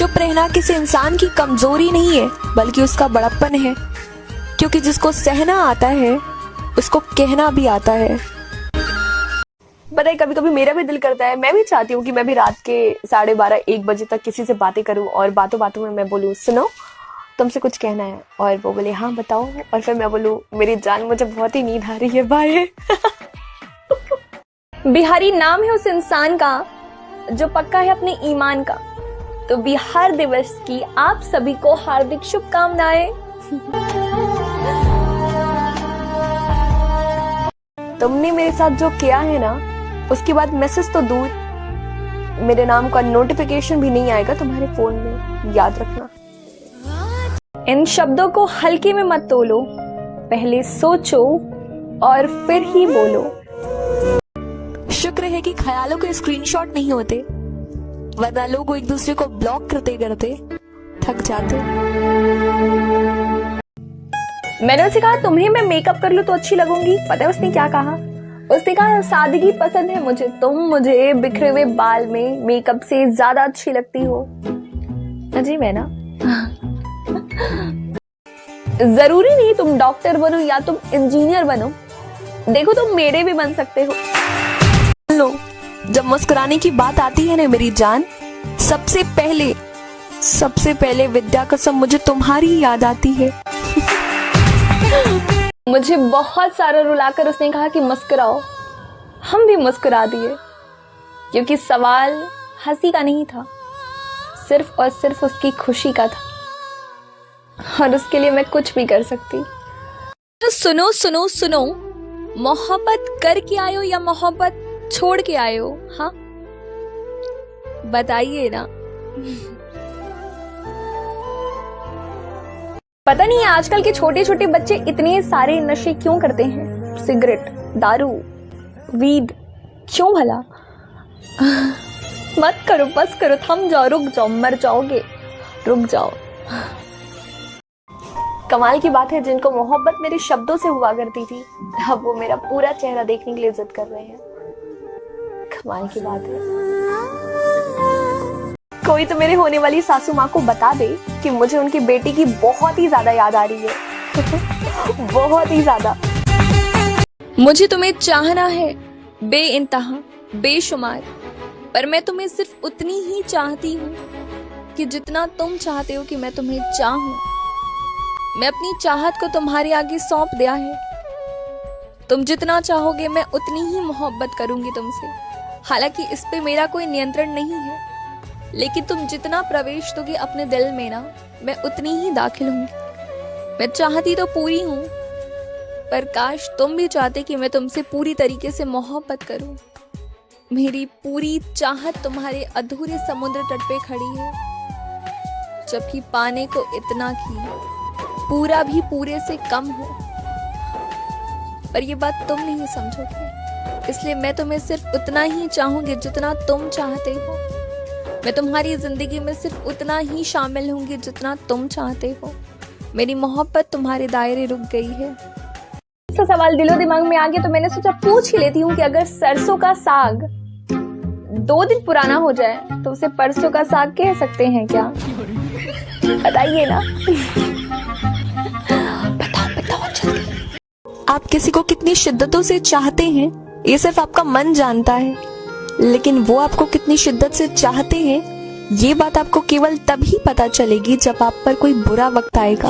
चुप रहना किसी इंसान की कमजोरी नहीं है, बल्कि उसका बड़प्पन है, क्योंकि जिसको सहना आता है उसको कहना भी आता है। पता है, कभी कभी मेरा भी दिल करता है, मैं भी चाहती हूँ कि मैं भी रात के 12:30-1 बजे तक किसी से बातें करूँ और बातों बातों में मैं बोलूँ, सुनो तुमसे कुछ कहना है, और वो बोले हाँ बताओ, और फिर मैं बोलूँ मेरी जान मुझे बहुत ही नींद आ रही है, बाय। बिहारी नाम है उस इंसान का जो पक्का है अपने ईमान का। तो बिहार दिवस की आप सभी को हार्दिक शुभकामनाएं। तुमने मेरे साथ जो किया है ना, उसके बाद मैसेज तो दूर, मेरे नाम का नोटिफिकेशन भी नहीं आएगा तुम्हारे फोन में, याद रखना। इन शब्दों को हल्के में मत तोलो, पहले सोचो और फिर ही बोलो। शुक्र है कि ख्यालों के स्क्रीनशॉट नहीं होते, वरना लोग एक दूसरे को ब्लॉक करते करते थक जाते। मैंने उसे कहा तुम्हें मैं मेकअप कर लूं तो अच्छी लगूंगी। पता है उसने क्या कहा? उसने कहा सादगी पसंद है मुझे, तुम मुझे बिखरे हुए बाल में मेकअप से ज्यादा अच्छी लगती हो। अजीब है ना? जरूरी नहीं तुम डॉक्टर बनो या तुम इंजीनियर बनो, देखो तुम मेरे भी बन सकते हो। लो, जब मुस्कुराने की बात आती है ना मेरी जान, सबसे पहले विद्या कसम मुझे तुम्हारी याद आती है। मुझे बहुत सारा रुलाकर उसने कहा कि मुस्कुराओ, हम भी मुस्कुरा दिए, क्योंकि सवाल हंसी का नहीं था, सिर्फ और सिर्फ उसकी खुशी का था, और उसके लिए मैं कुछ भी कर सकती। तो सुनो सुनो सुनो, मोहब्बत करके आयो या मोहब्बत छोड़ के आयो? हाँ बताइए ना। पता नहीं आजकल के छोटे छोटे बच्चे इतने सारे नशे क्यों करते हैं, सिगरेट, दारू, वीड, क्यों भला? मत करो, बस करो, थम जाओ, रुक जाओ, मर जाओगे, रुक जाओ। कमाल की बात है, जिनको मोहब्बत मेरे शब्दों से हुआ करती थी, अब वो मेरा पूरा चेहरा देखने के लिए जिद कर रहे हैं। कमाल की बात है। कोई तो मेरे होने वाली सासू माँ को बता दे कि मुझे उनकी बेटी की बहुत ही ज्यादा याद आ रही है। बहुत ही ज्यादा। मुझे तुम्हें चाहना है बेइंतहा, बेशुमार, पर मैं तुम्हें सिर्फ उतनी ही चाहती हूँ कि जितना तुम चाहते हो कि मैं तुम्हें चाहूं। मैं अपनी चाहत को तुम्हारे आगे सौंप दिया है, तुम जितना चाहोगे मैं उतनी ही मोहब्बत करूंगी तुमसे। हालांकि इस पे मेरा कोई नियंत्रण नहीं है, लेकिन तुम जितना प्रवेश दोगे अपने दिल में ना, मैं उतनी ही दाखिल होंगी। मैं चाहती तो पूरी हूँ, पर काश तुम भी चाहते कि मैं तुमसे पूरी तरीके से मोहब्बत करूं। मेरी पूरी चाहत तुम्हारे अधूरे समुद्र तट पे खड़ी है, जबकि पाने को इतना की पूरा भी पूरे से कम हो। पर ये बात तुम नहीं समझोगे, इसलिए मैं तुम्हें सिर्फ उतना ही चाहूंगी जितना तुम चाहते हो। मैं तुम्हारी जिंदगी में सिर्फ उतना ही शामिल होंगी जितना तुम चाहते हो। मेरी मोहब्बत तुम्हारे दायरे रुक गई है। तो सवाल दिलो दिमाग में आ गया, तो मैंने सोचा पूछ ही लेती हूँ कि अगर सरसों का साग 2 दिन पुराना हो जाए तो उसे परसों का साग कह सकते हैं क्या? बताइए ना। बताओ। आप किसी को कितनी शिद्दतों से चाहते हैं ये सिर्फ आपका मन जानता है, लेकिन वो आपको कितनी शिद्दत से चाहते हैं ये बात आपको केवल तभी पता चलेगी जब आप पर कोई बुरा वक्त आएगा।